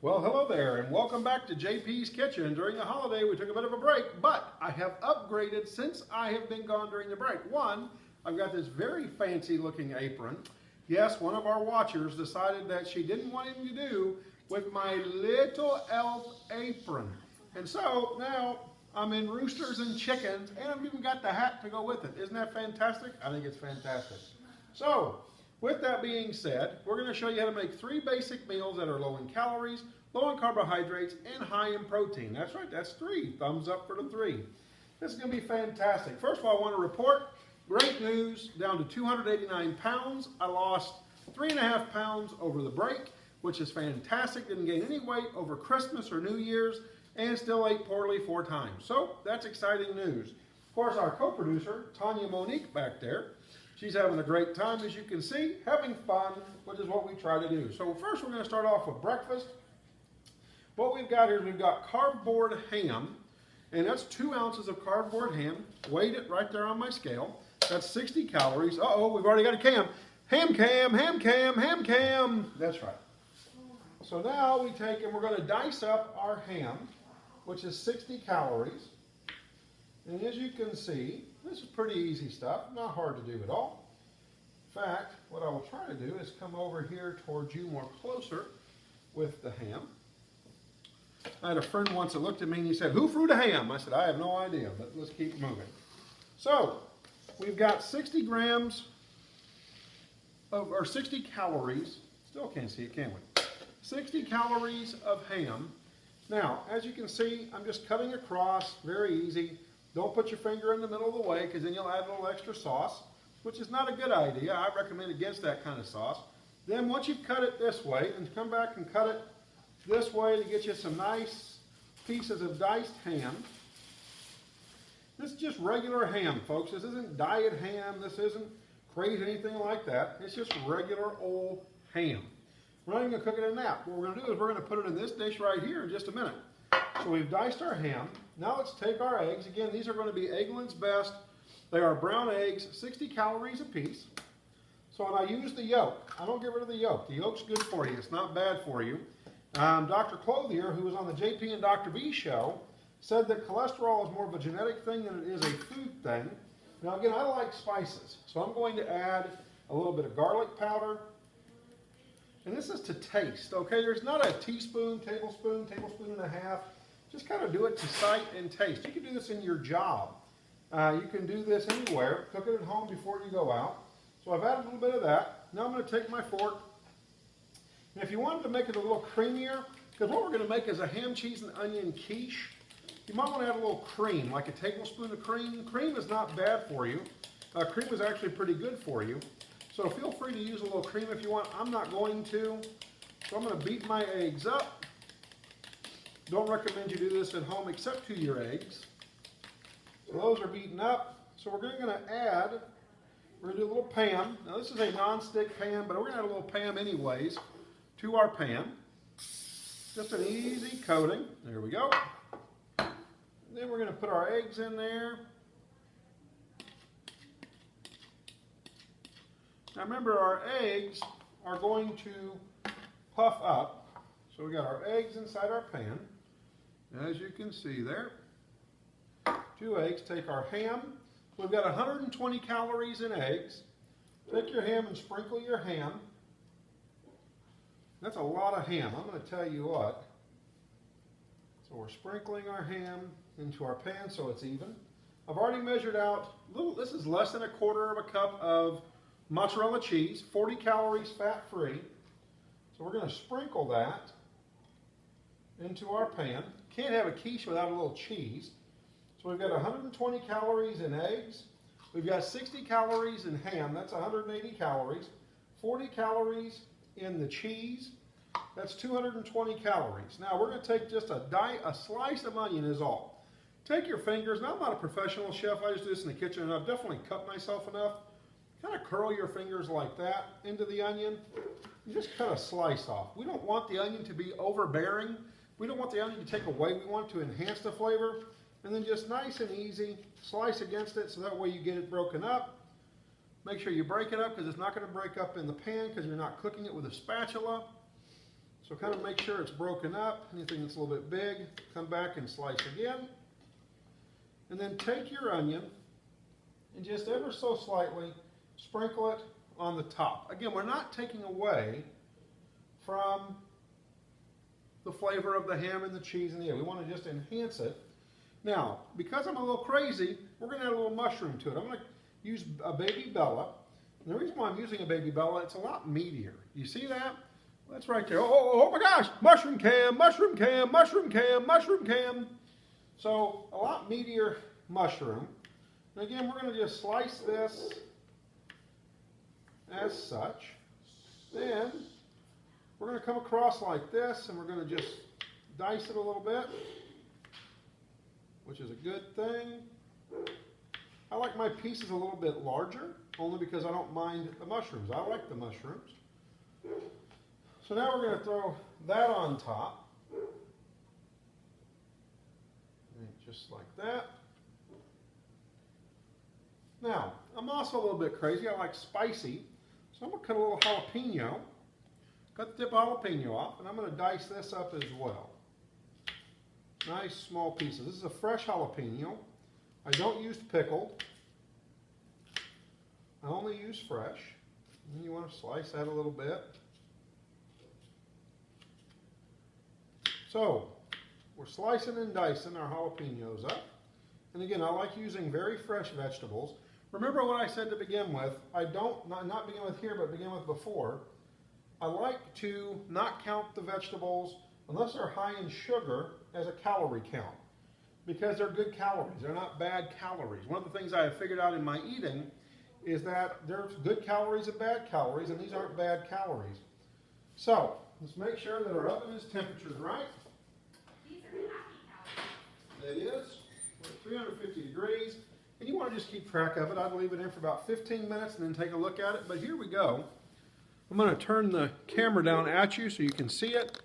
Well, hello there, and welcome back to JP's Kitchen. During the holiday, we took a bit of a break, but I have upgraded since I have been gone during the break. One, I've got this very fancy looking apron. Yes, one of our watchers decided that she didn't want anything to do with my little elf apron. And so now I'm in roosters and chickens, and I've even got the hat to go with it. Isn't that fantastic? I think it's fantastic. So, with that being said, we're going to show you how to make 3 basic meals that are low in calories, low in carbohydrates, and high in protein. That's right, that's 3. Thumbs up for the 3. This is going to be fantastic. First of all, I want to report great news, down to 289 pounds. I lost 3.5 pounds over the break, which is fantastic. Didn't gain any weight over Christmas or New Year's, and still ate poorly 4 times. So that's exciting news. Of course, our co-producer, Tanya Monique back there, she's having a great time, as you can see, having fun, which is what we try to do. So first we're going to start off with breakfast. What we've got here is we've got cardboard ham, and that's 2 ounces of cardboard ham. Weighed it right there on my scale. That's 60 calories. Uh-oh, we've already got a cam. Ham cam, ham cam, ham cam. That's right. So now we take and we're going to dice up our ham, which is 60 calories. And as you can see, this is pretty easy stuff, not hard to do at all. In fact, what I will try to do is come over here towards you more closer with the ham. I had a friend once that looked at me and he said, "Who threw the ham?" I said, "I have no idea, but let's keep moving." So, we've got 60 grams of, or 60 calories, still can't see it, can we? 60 calories of ham. Now, as you can see, I'm just cutting across, very easy. Don't put your finger in the middle of the way because then you'll add a little extra sauce, which is not a good idea. I recommend against that kind of sauce. Then once you've cut it this way, and come back and cut it this way to get you some nice pieces of diced ham. This is just regular ham, folks. This isn't diet ham. This isn't crazy anything like that. It's just regular old ham. We're not even going to cook it in that. What we're going to do is we're going to put it in this dish right here in just a minute. So we've diced our ham. Now let's take our eggs. Again, these are going to be Eggland's Best. They are brown eggs, 60 calories a piece. So when I use the yolk, I don't get rid of the yolk. The yolk's good for you. It's not bad for you. Dr. Clothier, who was on the JP and Dr. V show, said that cholesterol is more of a genetic thing than it is a food thing. Now again, I like spices. So I'm going to add a little bit of garlic powder. And this is to taste, okay? There's not a teaspoon, tablespoon, tablespoon and a half. Just kind of do it to sight and taste. You can do this in your job. You can do this anywhere. Cook it at home before you go out. So I've added a little bit of that. Now I'm going to take my fork. And if you wanted to make it a little creamier, because what we're going to make is a ham, cheese, and onion quiche, you might want to add a little cream, like a tablespoon of cream. Cream is not bad for you. Cream is actually pretty good for you. So feel free to use a little cream if you want. I'm not going to. So I'm going to beat my eggs up. Don't recommend you do this at home except to your eggs. So those are beaten up. So we're going to add, we're going to do a little Pam. Now this is a non-stick pan, but we're going to add a little Pam anyways to our pan. Just an easy coating. There we go. And then we're going to put our eggs in there. Now remember, our eggs are going to puff up. So we got our eggs inside our pan. As you can see there, 2 eggs. Take our ham. We've got 120 calories in eggs. Take your ham and sprinkle your ham. That's a lot of ham. I'm going to tell you what. So we're sprinkling our ham into our pan so it's even. I've already measured out, this is less than 1/4 cup of mozzarella cheese, 40 calories fat-free. So we're going to sprinkle that into our pan. Can't have a quiche without a little cheese. So we've got 120 calories in eggs. We've got 60 calories in ham. That's 180 calories. 40 calories in the cheese. That's 220 calories. Now we're going to take just a slice of onion is all. Take your fingers. Now I'm not a professional chef. I just do this in the kitchen, and I've definitely cut myself enough. Kind of curl your fingers like that into the onion. You just cut a slice off. We don't want the onion to be overbearing. We don't want the onion to take away. We want it to enhance the flavor. And then just nice and easy, slice against it so that way you get it broken up. Make sure you break it up because it's not going to break up in the pan because you're not cooking it with a spatula. So kind of make sure it's broken up. Anything that's a little bit big, come back and slice again. And then take your onion and just ever so slightly sprinkle it on the top. Again, we're not taking away from the flavor of the ham and the cheese and the egg. We want to just enhance it. Now, because I'm a little crazy, we're going to add a little mushroom to it. I'm going to use a baby Bella. And the reason why I'm using a baby Bella, it's a lot meatier. You see that? That's right there. Oh my gosh! Mushroom cam, mushroom cam, mushroom cam, mushroom cam. So, a lot meatier mushroom. And again, we're going to just slice this as such. Then, we're going to come across like this, and we're going to just dice it a little bit, which is a good thing. I like my pieces a little bit larger, only because I don't mind the mushrooms. I like the mushrooms. So now we're going to throw that on top. And just like that. Now, I'm also a little bit crazy. I like spicy. So I'm going to cut a little jalapeno. Cut the tip of jalapeno off, and I'm going to dice this up as well. Nice small pieces. This is a fresh jalapeno. I don't use pickled. I only use fresh. And you want to slice that a little bit. So, we're slicing and dicing our jalapenos up. And again, I like using very fresh vegetables. Remember what I said to begin with. I don't, not begin with here, but begin with before. I like to not count the vegetables, unless they're high in sugar, as a calorie count. Because they're good calories. They're not bad calories. One of the things I have figured out in my eating is that there's good calories and bad calories, and these aren't bad calories. So, let's make sure that our oven is temperatured right. These are happy calories. It is. We're at 350 degrees. And you want to just keep track of it. I'd leave it in for about 15 minutes and then take a look at it. But here we go. I'm going to turn the camera down at you so you can see it.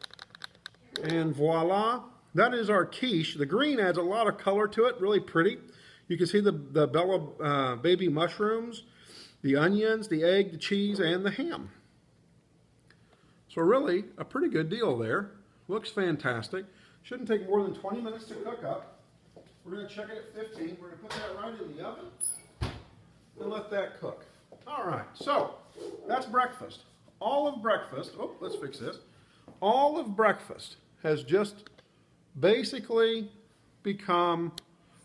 And voila. That is our quiche. The green adds a lot of color to it. Really pretty. You can see the Bella baby mushrooms, the onions, the egg, the cheese, and the ham. So really, a pretty good deal there. Looks fantastic. Shouldn't take more than 20 minutes to cook up. We're going to check it at 15. We're going to put that right in the oven and let that cook. All right, so that's breakfast. All of breakfast, oh, let's fix this. All of breakfast has just basically become,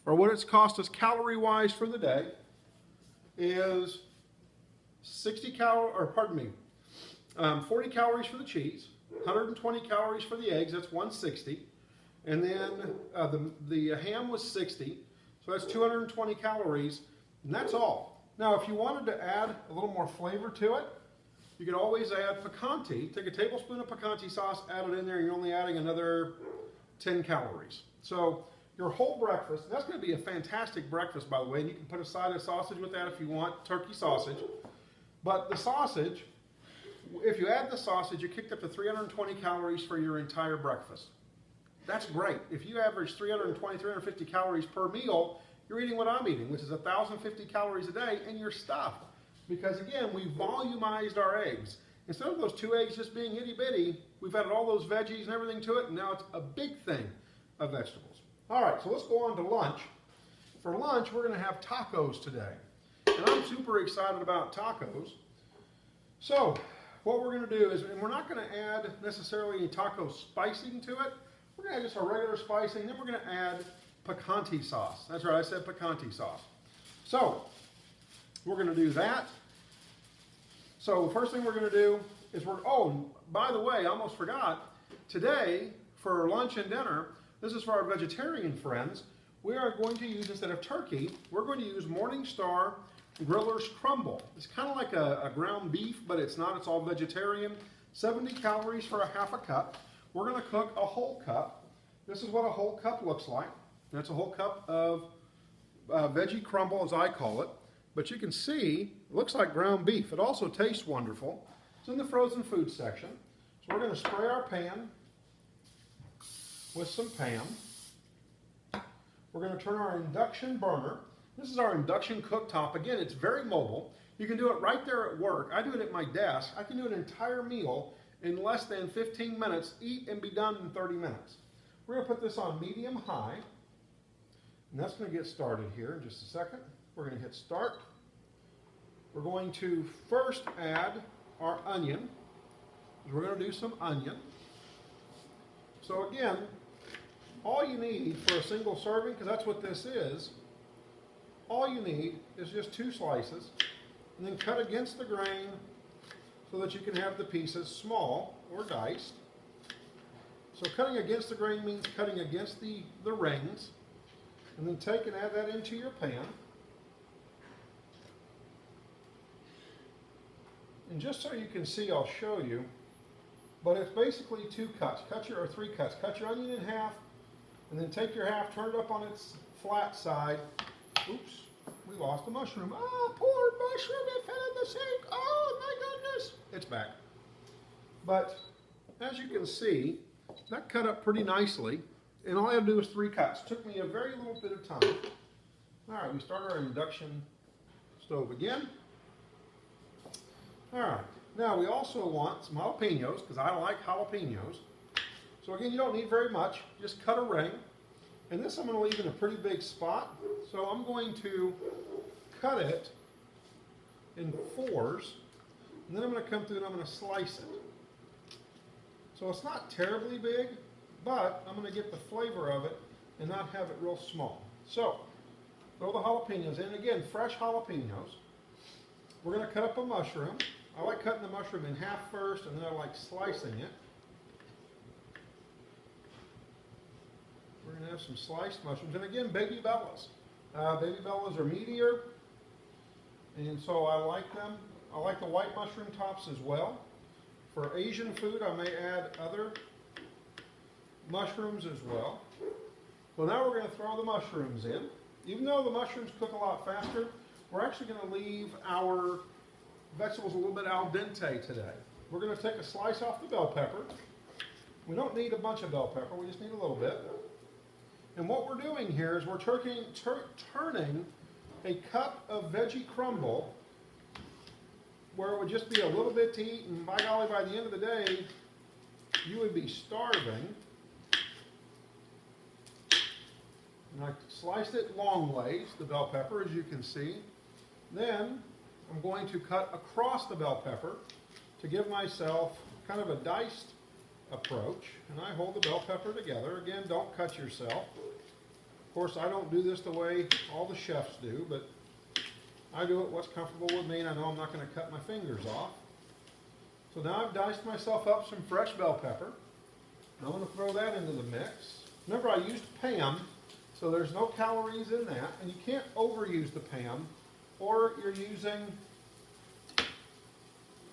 or what it's cost us calorie-wise for the day, is 40 calories for the cheese, 120 calories for the eggs, that's 160. And then the ham was 60, so that's 220 calories, and that's all. Now, if you wanted to add a little more flavor to it, you could always add picante. Take a tablespoon of picante sauce, add it in there, and you're only adding another 10 calories. So your whole breakfast, that's going to be a fantastic breakfast, by the way, and you can put a side of sausage with that if you want, turkey sausage. But the sausage, if you add the sausage, you kicked up to 320 calories for your entire breakfast. That's great. If you average 320, 350 calories per meal, you're eating what I'm eating, which is 1,050 calories a day, and you're stuffed. Because again, we volumized our eggs. Instead of those 2 eggs just being itty bitty, we've added all those veggies and everything to it, and now it's a big thing of vegetables. All right, so let's go on to lunch. For lunch, we're going to have tacos today. And I'm super excited about tacos. So, what we're going to do is, and we're not going to add necessarily any taco spicing to it. We're going to add just our regular spicing, then we're going to add picante sauce. That's right, I said picante sauce. So, we're going to do that. So, the first thing we're going to do is oh, by the way, I almost forgot. Today, for lunch and dinner, this is for our vegetarian friends, we are going to use, instead of turkey, we're going to use Morningstar Griller's Crumble. It's kind of like a ground beef, but it's not. It's all vegetarian. 70 calories for a half a cup. We're going to cook a whole cup. This is what a whole cup looks like. That's a whole cup of veggie crumble, as I call it. But you can see, it looks like ground beef. It also tastes wonderful. It's in the frozen food section. So we're going to spray our pan with some Pam. We're going to turn our induction burner. This is our induction cooktop. Again, it's very mobile. You can do it right there at work. I do it at my desk. I can do an entire meal in less than 15 minutes, eat and be done in 30 minutes. We're going to put this on medium high, and that's going to get started here in just a second. We're going to hit start. We're going to first add our onion. We're going to do some onion. So again, all you need for a single serving, because that's what this is, all you need is just 2 slices, and then cut against the grain so that you can have the pieces small or diced. So cutting against the grain means cutting against the rings, and then take and add that into your pan. And just so you can see, I'll show you, but it's basically 2 cuts, or 3 cuts. Cut your onion in half, and then take your half, turn it up on its flat side. Oops, we lost a mushroom. Oh, poor mushroom, it fell in the sink. Oh, my goodness. It's back. But as you can see, that cut up pretty nicely, and all I had to do was 3 cuts. Took me a very little bit of time. All right, we start our induction stove again. All right, now we also want some jalapenos, because I like jalapenos. So again, you don't need very much, just cut a ring. And this I'm going to leave in a pretty big spot, so I'm going to cut it in 4s, and then I'm going to come through and I'm going to slice it. So it's not terribly big, but I'm going to get the flavor of it and not have it real small. So, throw the jalapenos in. Again, fresh jalapenos. We're going to cut up a mushroom. I like cutting the mushroom in half first, and then I like slicing it. We're going to have some sliced mushrooms. And again, baby bellas. Baby bellas are meatier, and so I like them. I like the white mushroom tops as well. For Asian food, I may add other mushrooms as well. Well, now we're going to throw the mushrooms in. Even though the mushrooms cook a lot faster, we're actually going to leave our vegetables a little bit al dente today. We're going to take a slice off the bell pepper. We don't need a bunch of bell pepper, we just need a little bit. And what we're doing here is we're turning a cup of veggie crumble, where it would just be a little bit to eat, and by golly, by the end of the day, you would be starving. And I sliced it long ways, the bell pepper, as you can see. Then I'm going to cut across the bell pepper to give myself kind of a diced approach. And I hold the bell pepper together. Again, don't cut yourself. Of course, I don't do this the way all the chefs do, but I do it what's comfortable with me, and I know I'm not going to cut my fingers off. So now I've diced myself up some fresh bell pepper. I'm going to throw that into the mix. Remember, I used Pam, so there's no calories in that, and you can't overuse the Pam, or you're using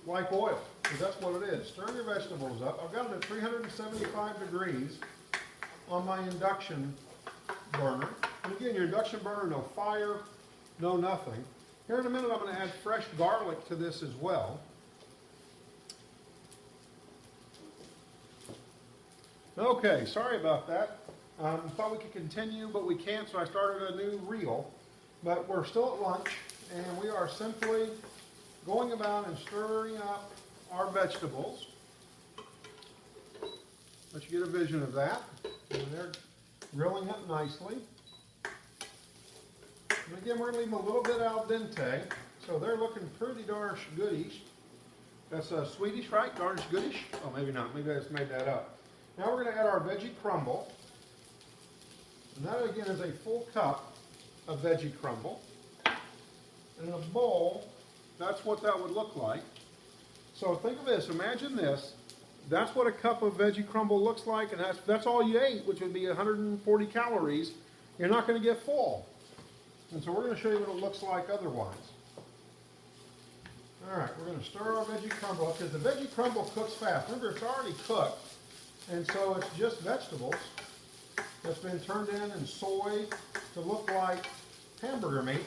like oil, because that's what it is. Stir your vegetables up. I've got it at 375 degrees on my induction burner. And again, your induction burner, no fire, no nothing. Here in a minute, I'm going to add fresh garlic to this as well. Okay, sorry about that. Thought we could continue, but we can't, so I started a new reel. But we're still at lunch, and we are simply going about and stirring up our vegetables. Let you get a vision of that. And they're grilling up nicely. And again, we're going to leave them a little bit al dente, so they're looking pretty darn goodish. That's Swedish, right? Darnish goodish? Oh, maybe not. Maybe I just made that up. Now we're going to add our veggie crumble. And that, again, is a full cup of veggie crumble. And in a bowl, that's what that would look like. So think of this. Imagine this. That's what a cup of veggie crumble looks like, and that's all you ate, which would be 140 calories. You're not going to get full. And so we're going to show you what it looks like otherwise. All right, we're going to stir our veggie crumble up, because the veggie crumble cooks fast. Remember, it's already cooked, and so it's just vegetables that's been turned in soy to look like hamburger meat.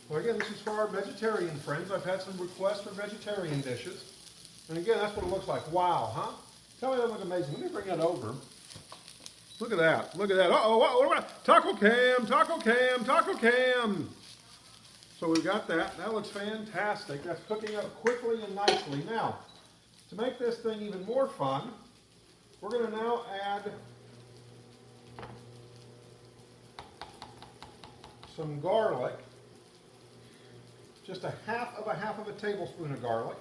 Well, again, this is for our vegetarian friends. I've had some requests for vegetarian dishes. And again, that's what it looks like. Wow, huh? Tell me that looks amazing. Let me bring that over. Look at that. Look at that. Uh-oh, what about taco cam, taco cam, taco cam. So we've got that. That looks fantastic. That's cooking up quickly and nicely. Now, To make this thing even more fun, we're going to now add some garlic, just a half of a tablespoon of garlic.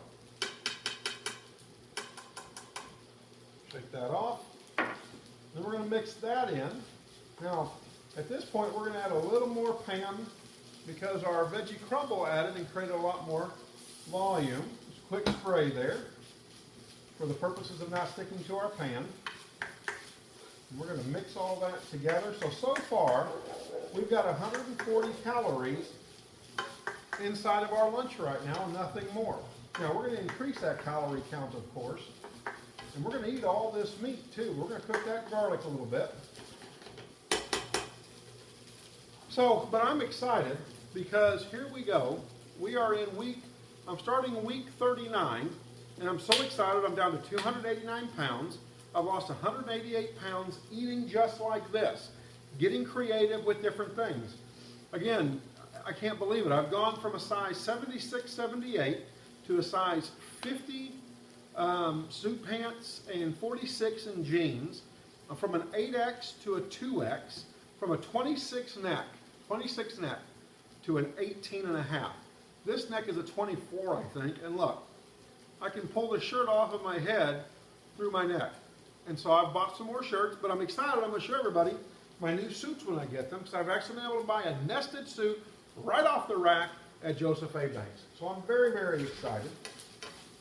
Shake that off. Then we're going to mix that in. Now, at this point, we're going to add a little more pan because our veggie crumble added and created a lot more volume. Just a quick spray there for the purposes of not sticking to our pan. And we're going to mix all that together. So far, we've got 140 calories inside of our lunch right now, and nothing more. Now, we're going to increase that calorie count, of course. And we're going to eat all this meat, too. We're going to cook that garlic a little bit. But I'm excited because here we go. We are in I'm starting week 39, and I'm so excited. I'm down to 289 pounds. I've lost 188 pounds eating just like this, getting creative with different things. Again, I can't believe it. I've gone from a size 76, 78 to a size 50 suit pants and 46 in jeans, from an 8X to a 2X, from a 26 neck to an 18 and a half. This neck is a 24, I think, and look, I can pull the shirt off of my head through my neck. And so I've bought some more shirts, but I'm excited. I'm going to show everybody my new suits when I get them, because I've actually been able to buy a nested suit right off the rack at Joseph A. Banks. So I'm very, very excited.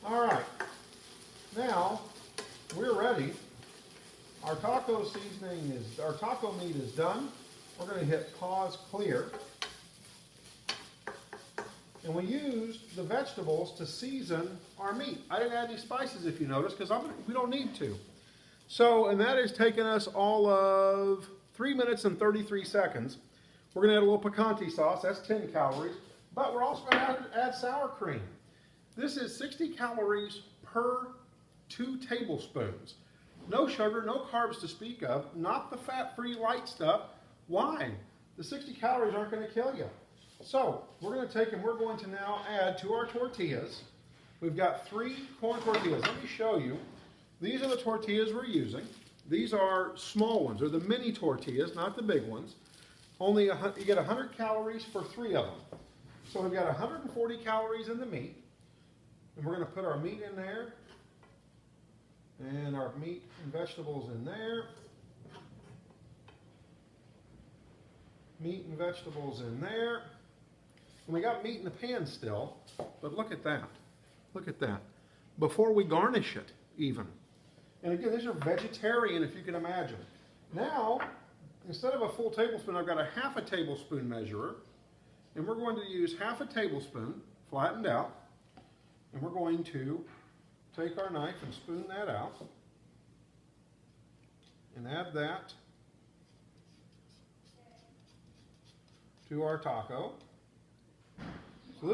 All right. Now, we're ready. Our taco meat is done. We're going to hit pause clear. And we used the vegetables to season our meat. I didn't add any spices, if you notice, because we don't need to. And that has taken us all of 3 minutes and 33 seconds. We're going to add a little picante sauce. That's 10 calories. But we're also going to add sour cream. This is 60 calories per 2 tablespoons. No sugar, no carbs to speak of, not the fat-free light stuff. Why? The 60 calories aren't going to kill you. So we're going to take and we're going to now add to our tortillas. We've got 3 corn tortillas. Let me show you. These are the tortillas we're using. These are small ones. They're the mini tortillas, not the big ones. You get 100 calories for 3 of them. So we've got 140 calories in the meat. And we're going to put our meat in there. And our meat and vegetables in there. Meat and vegetables in there. And we got meat in the pan still. But look at that. Look at that. Before we garnish it, even. And again, these are vegetarian, if you can imagine. Now, instead of a full tablespoon, I've got a half a tablespoon measurer. And we're going to use half a tablespoon, flattened out. And we're going to take our knife and spoon that out. And add that to our taco. So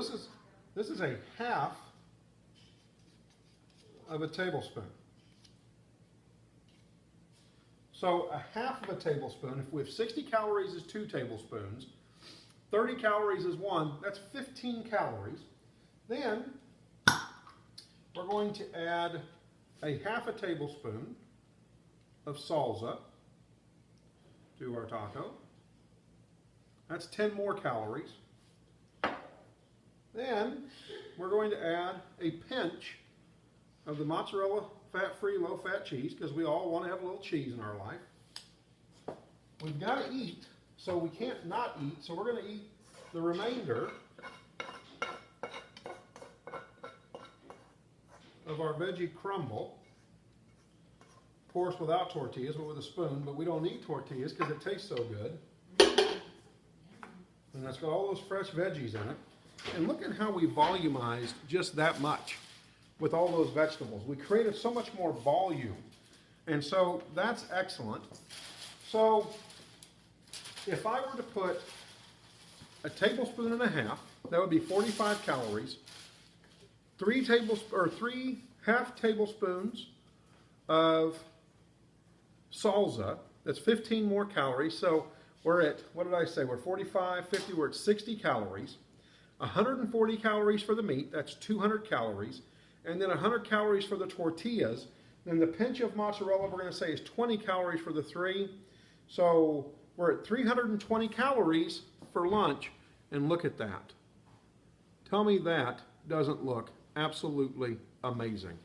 this is a half of a tablespoon. So a half of a tablespoon, if we have 60 calories is 2 tablespoons, 30 calories is 1, that's 15 calories. Then we're going to add a half a tablespoon of salsa to our taco. That's 10 more calories. Then we're going to add a pinch of the mozzarella fat-free, low-fat cheese, because we all want to have a little cheese in our life. We've got to eat, so we can't not eat, so we're going to eat the remainder of our veggie crumble. Of course, without tortillas, but with a spoon, but we don't need tortillas because it tastes so good. And that's got all those fresh veggies in it. And look at how we volumized just that much with all those vegetables. We created so much more volume. And so that's excellent. So if I were to put a tablespoon and a half, that would be 45 calories, 3 half tablespoons of salsa, that's 15 more calories. So we're at, what did I say? We're 45, 50, we're at 60 calories. 140 calories for the meat, that's 200 calories. and then 100 calories for the tortillas. Then the pinch of mozzarella we're going to say is 20 calories for the 3. So we're at 320 calories for lunch, and look at that. Tell me that doesn't look absolutely amazing.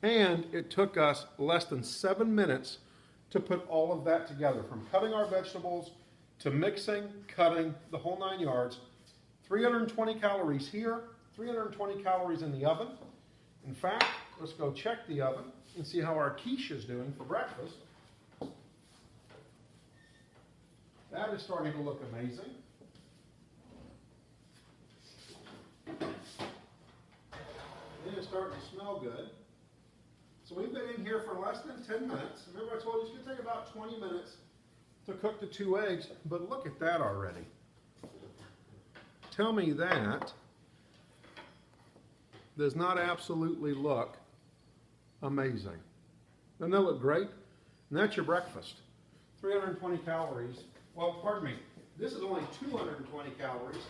And it took us less than 7 minutes to put all of that together, from cutting our vegetables to mixing, cutting, the whole 9 yards. 320 calories here, 320 calories in the oven. In fact, let's go check the oven and see how our quiche is doing for breakfast. That is starting to look amazing. It is starting to smell good. So we've been in here for less than 10 minutes. Remember I told you it's going to take about 20 minutes to cook the 2 eggs, but look at that already. Tell me that does not absolutely look amazing. Doesn't that look great? And that's your breakfast. 320 calories. Well, pardon me. This is only 220 calories.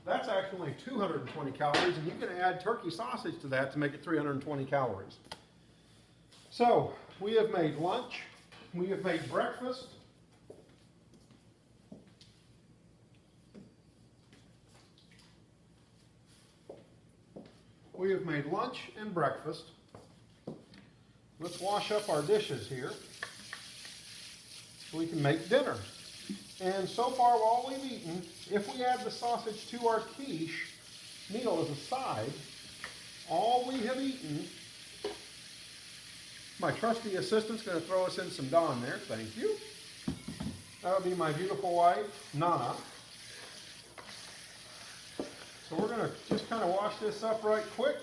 That's actually 220 calories, and you can add turkey sausage to that to make it 320 calories. So, we have made lunch. We have made breakfast. We have made lunch and breakfast. Let's wash up our dishes here so we can make dinner. And so far, all we've eaten, if we add the sausage to our quiche meal as a side, all we have eaten, my trusty assistant's going to throw us in some Dawn there, thank you. That would be my beautiful wife, Nana. So we're going to just kind of wash this up right quick.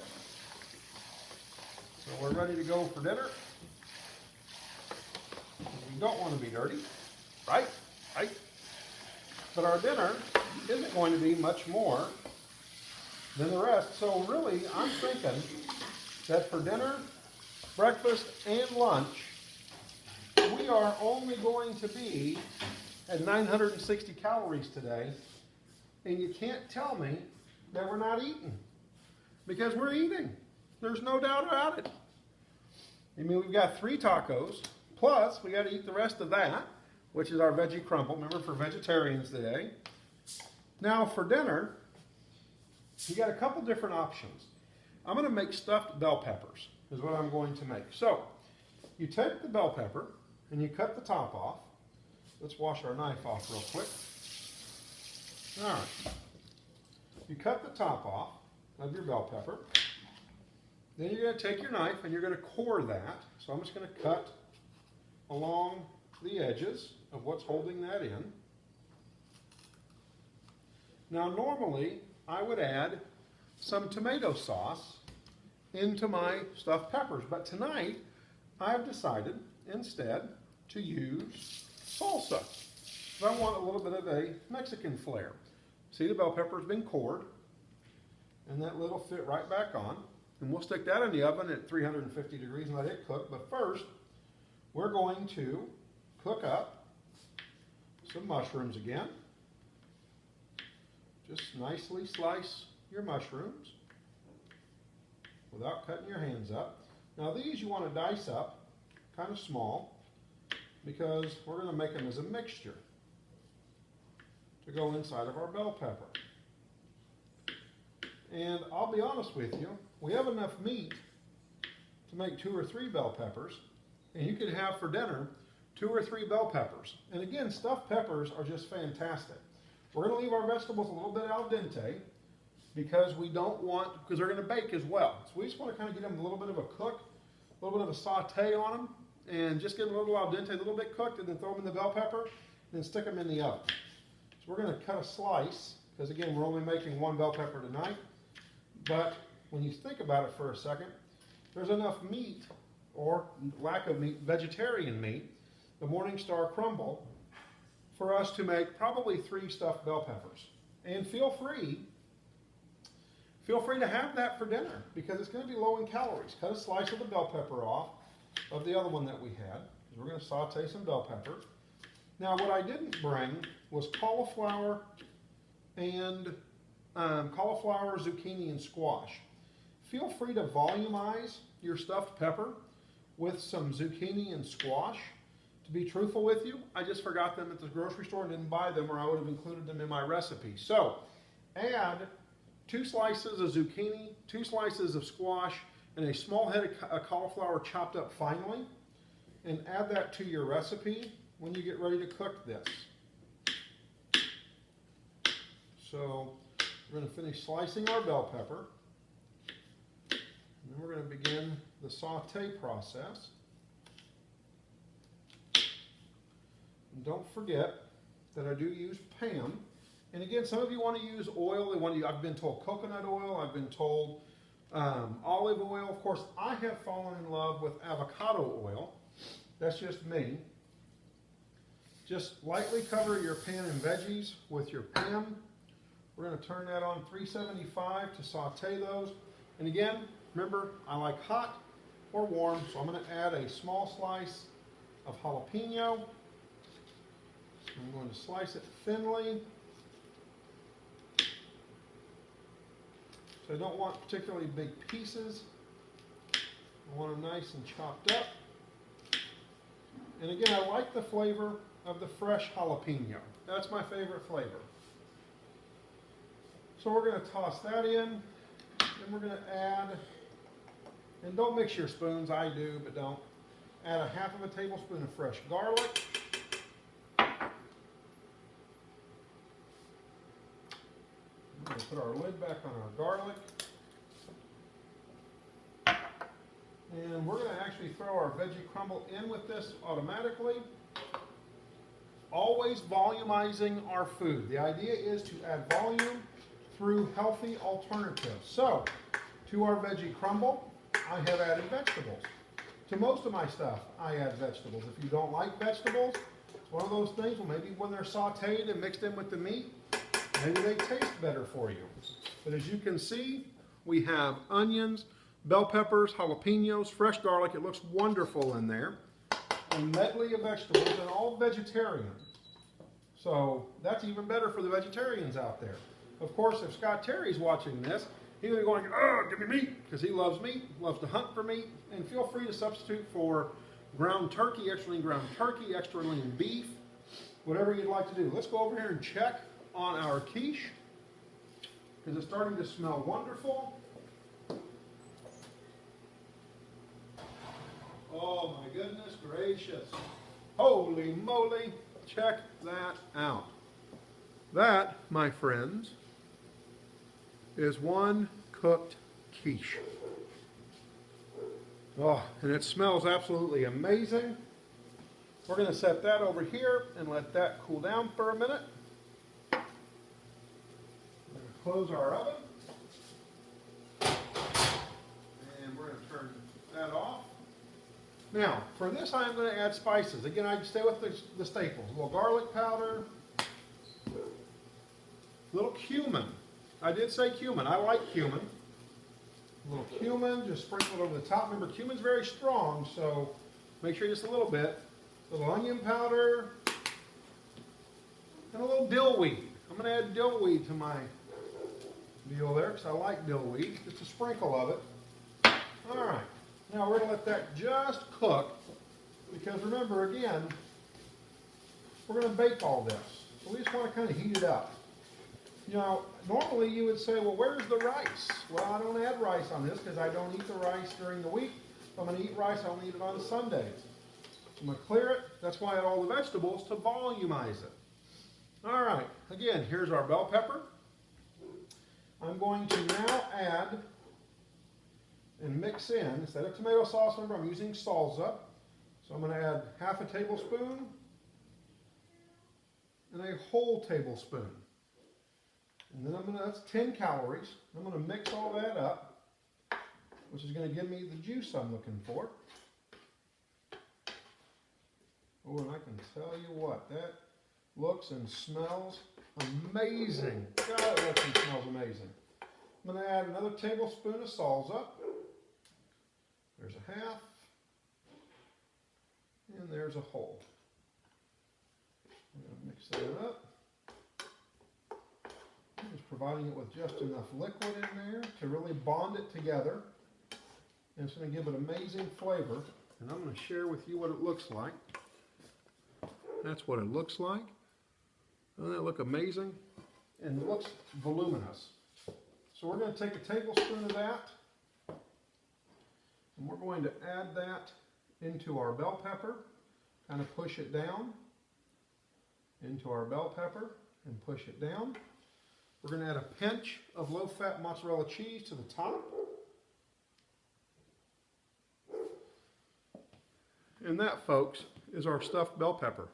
So we're ready to go for dinner. We don't want to be dirty, right? Right? But our dinner isn't going to be much more than the rest. So really, I'm thinking that for dinner, breakfast, and lunch, we are only going to be at 960 calories today. And you can't tell me that we're not eating, because we're eating. There's no doubt about it. I mean, we've got 3 tacos, plus we got to eat the rest of that, which is our veggie crumble. Remember, for vegetarians today. Now for dinner, you got a couple different options. I'm going to make stuffed bell peppers, is what I'm going to make. So, you take the bell pepper and you cut the top off. Let's wash our knife off real quick. All right. You cut the top off of your bell pepper. Then you're going to take your knife and you're going to core that. So I'm just going to cut along the edges of what's holding that in. Now normally I would add some tomato sauce into my stuffed peppers, but tonight I've decided instead to use salsa. I want a little bit of a Mexican flair. See, the bell pepper's been cored, and that little fit right back on. And we'll stick that in the oven at 350 degrees and let it cook. But first, we're going to cook up some mushrooms again. Just nicely slice your mushrooms without cutting your hands up. Now these you want to dice up kind of small, because we're going to make them as a mixture to go inside of our bell pepper. And I'll be honest with you, we have enough meat to make 2 or 3 bell peppers, and you could have for dinner 2 or 3 bell peppers. And again, stuffed peppers are just fantastic. We're going to leave our vegetables a little bit al dente because we don't want, because they're going to bake as well. So we just want to kind of get them a little bit of a cook, a little bit of a saute on them, and just get them a little al dente, a little bit cooked, and then throw them in the bell pepper, and then stick them in the oven. So we're going to cut a slice, because again, we're only making 1 bell pepper tonight. But when you think about it for a second, there's enough meat, or lack of meat, vegetarian meat, the Morningstar Crumble, for us to make probably 3 stuffed bell peppers. And feel free to have that for dinner, because it's going to be low in calories. Cut a slice of the bell pepper off of the other one that we had. We're going to saute some bell peppers. Now what I didn't bring was cauliflower and cauliflower, zucchini, and squash. feel free to volumize your stuffed pepper with some zucchini and squash. To be truthful with you, I just forgot them at the grocery store and didn't buy them, or I would have included them in my recipe. So add 2 slices of zucchini, 2 slices of squash, and a small head of cauliflower chopped up finely, and add that to your recipe when you get ready to cook this. So we're going to finish slicing our bell pepper, and then we're going to begin the saute process. And don't forget that I do use Pam. And again, some of you want to use oil. I've been told coconut oil. I've been told olive oil. Of course, I have fallen in love with avocado oil. That's just me. Just lightly cover your pan and veggies with your Pam. We're going to turn that on 375 to saute those. And again, remember, I like hot or warm, so I'm going to add a small slice of jalapeno. I'm going to slice it thinly. So I don't want particularly big pieces. I want them nice and chopped up. And again, I like the flavor of the fresh jalapeno. That's my favorite flavor. So we're going to toss that in. Then we're going to add, and don't mix your spoons, I do, but don't. Add a half of a tablespoon of fresh garlic. We're going to put our lid back on our garlic. And we're going to actually throw our veggie crumble in with this automatically. Always volumizing our food. The idea is to add volume through healthy alternatives. So, to our veggie crumble, I have added vegetables. To most of my stuff, I add vegetables. If you don't like vegetables, it's one of those things, well, maybe when they're sauteed and mixed in with the meat, maybe they taste better for you. But as you can see, we have onions, bell peppers, jalapenos, fresh garlic. It looks wonderful in there. A medley of vegetables, and all vegetarian. So that's even better for the vegetarians out there. Of course, if Scott Terry's watching this, he'll be going, oh, give me meat, because he loves meat, loves to hunt for meat. And feel free to substitute for ground turkey, extra lean ground turkey, extra lean beef, whatever you'd like to do. Let's go over here and check on our quiche, because it's starting to smell wonderful. Oh my goodness gracious. Holy moly, check that out. That, my friends, is one cooked quiche. Oh, and it smells absolutely amazing. We're going to set that over here and let that cool down for a minute. We're going to close our oven. And we're going to turn that off. Now, for this I'm going to add spices. Again, I stay with the staples. A little garlic powder, a little cumin. I did say cumin. I like cumin. A little cumin, just sprinkle it over the top. Remember, cumin's very strong, so make sure just a little bit. A little onion powder, and a little dill weed. I'm going to add dill weed to my deal there, because I like dill weed. Just a sprinkle of it. All right. Now we're going to let that just cook, because remember, again, we're going to bake all this. So we just want to kind of heat it up. You know, normally you would say, well, where's the rice? Well, I don't add rice on this because I don't eat the rice during the week. If I'm going to eat rice, I'll eat it on Sundays. I'm going to clear it. That's why I add all the vegetables, to volumize it. All right, again, here's our bell pepper. I'm going to now add and mix in, instead of tomato sauce, remember I'm using salsa. So I'm going to add half a tablespoon and a whole tablespoon. And then that's 10 calories. I'm going to mix all that up, which is going to give me the juice I'm looking for. Oh, and I can tell you what, that looks and smells amazing. God, it looks and smells amazing. I'm going to add another tablespoon of salsa. There's a half, and there's a whole. I'm going to mix that up. Just providing it with just enough liquid in there to really bond it together. And it's going to give it amazing flavor. And I'm going to share with you what it looks like. That's what it looks like. Doesn't that look amazing? And it looks voluminous. So we're going to take a tablespoon of that, and we're going to add that into our bell pepper, kind of push it down into our bell pepper and push it down. We're going to add a pinch of low-fat mozzarella cheese to the top. And that, folks, is our stuffed bell pepper.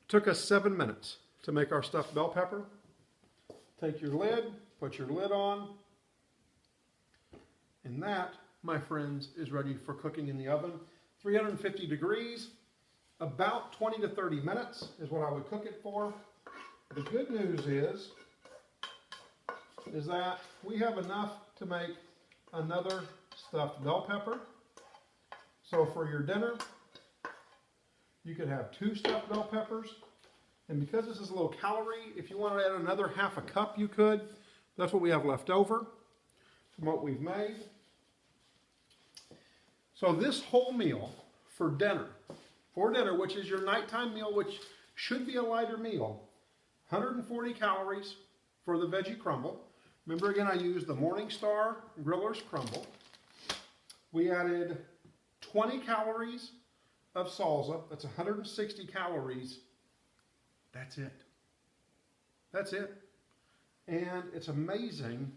Took us 7 minutes to make our stuffed bell pepper. Take your lid, put your lid on, and that, my friends, is ready for cooking in the oven. 350 degrees, about 20 to 30 minutes is what I would cook it for. The good news is that we have enough to make another stuffed bell pepper. So for your dinner, you could have 2 stuffed bell peppers. And because this is a low calorie, if you want to add another half a cup, you could. That's what we have left over from what we've made. So this whole meal for dinner, which is your nighttime meal, which should be a lighter meal, 140 calories for the Veggie Crumble. Remember again, I used the Morningstar Griller's Crumble. We added 20 calories of salsa. That's 160 calories. That's it. That's it. And it's amazing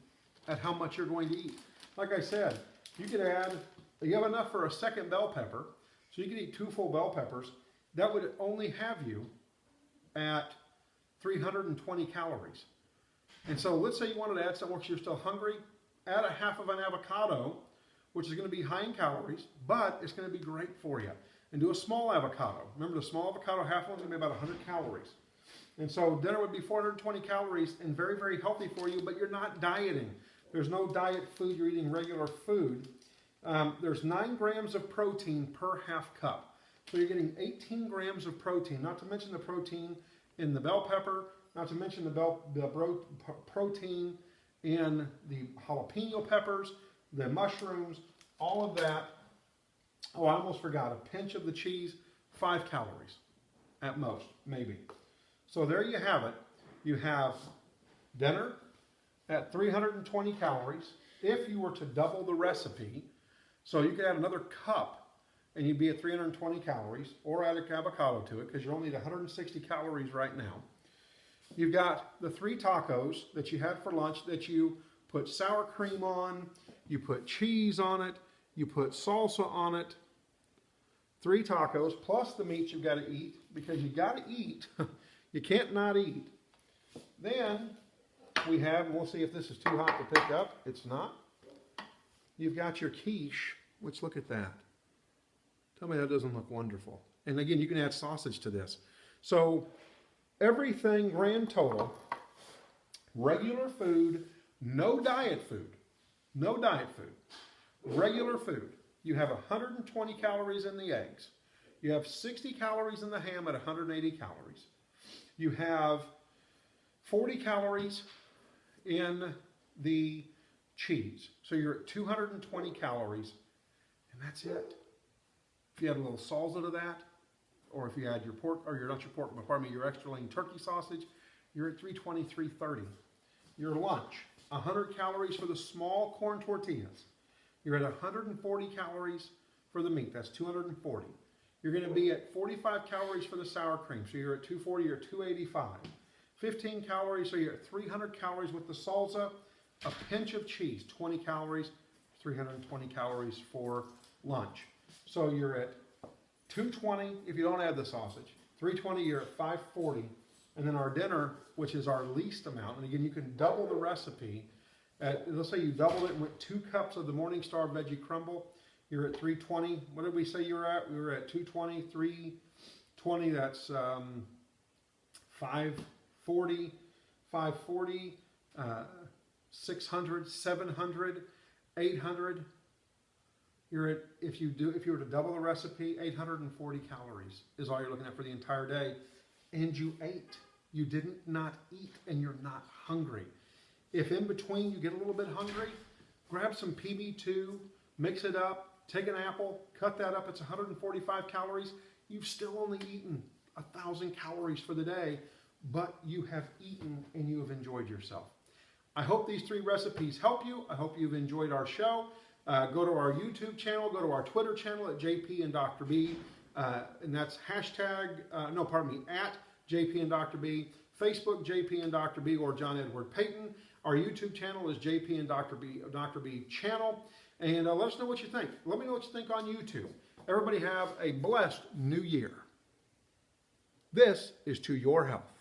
at how much you're going to eat. Like I said, you could add, you have enough for a second bell pepper, so you could eat 2 full bell peppers. That would only have you at 320 calories. And so let's say you wanted to add something where you're still hungry, add a half of an avocado, which is going to be high in calories, but it's going to be great for you. And do a small avocado. Remember, the small avocado, half one's going to be about 100 calories. And so dinner would be 420 calories and very, very healthy for you, but you're not dieting. There's no diet food. You're eating regular food. There's 9 grams of protein per half cup. So you're getting 18 grams of protein, not to mention the protein in the bell pepper, not to mention the protein in the jalapeno peppers, the mushrooms, all of that. Oh, I almost forgot, a pinch of the cheese, 5 calories at most, maybe. So there you have it. You have dinner at 320 calories. If you were to double the recipe, so you could add another cup and you'd be at 320 calories, or add an avocado to it because you're only at 160 calories right now. You've got the 3 tacos that you had for lunch that you put sour cream on, you put cheese on it, you put salsa on it. 3 tacos plus the meat you've got to eat, because you got to eat. You can't not eat. Then we have, and we'll see if this is too hot to pick up. It's not. You've got your quiche, which, look at that. Tell me that doesn't look wonderful. And again, you can add sausage to this. So everything grand total, regular food, no diet food. No diet food. Regular food. You have 120 calories in the eggs. You have 60 calories in the ham at 180 calories. You have 40 calories in the cheese. So you're at 220 calories, and that's it. If you add a little salsa to that, or if you add your pork, or your, not your pork, but pardon me, your extra lean turkey sausage, you're at 320, 330. Your lunch, 100 calories for the small corn tortillas. You're at 140 calories for the meat. That's 240. You're going to be at 45 calories for the sour cream. So you're at 240, you're at 285. 15 calories, so you're at 300 calories with the salsa. A pinch of cheese, 20 calories, 320 calories for lunch. So you're at 220 if you don't add the sausage. 320, you're at 540. And then our dinner, which is our least amount, and again, you can double the recipe. Let's say you doubled it and went 2 cups of the Morningstar Veggie Crumble. You're at 320. What did we say you were at? We were at 220, 320. That's 540, 600, 700, 800. You're at, if you were to double the recipe, 840 calories is all you're looking at for the entire day. And you ate. you didn't not eat and you're not hungry. If in between you get a little bit hungry, grab some PB2, mix it up, take an apple, cut that up, it's 145 calories. You've still only eaten 1,000 calories for the day, but you have eaten and you have enjoyed yourself. I hope these 3 recipes help you. I hope you've enjoyed our show. Go to our YouTube channel, go to our Twitter channel at JP and Dr. B, and that's hashtag, at JP and Dr. B, Facebook JP and Dr. B or John Edward Payton. Our YouTube channel is JP and Dr. B channel, and let us know what you think. Let me know what you think on YouTube. Everybody have a blessed new year. This is To Your Health.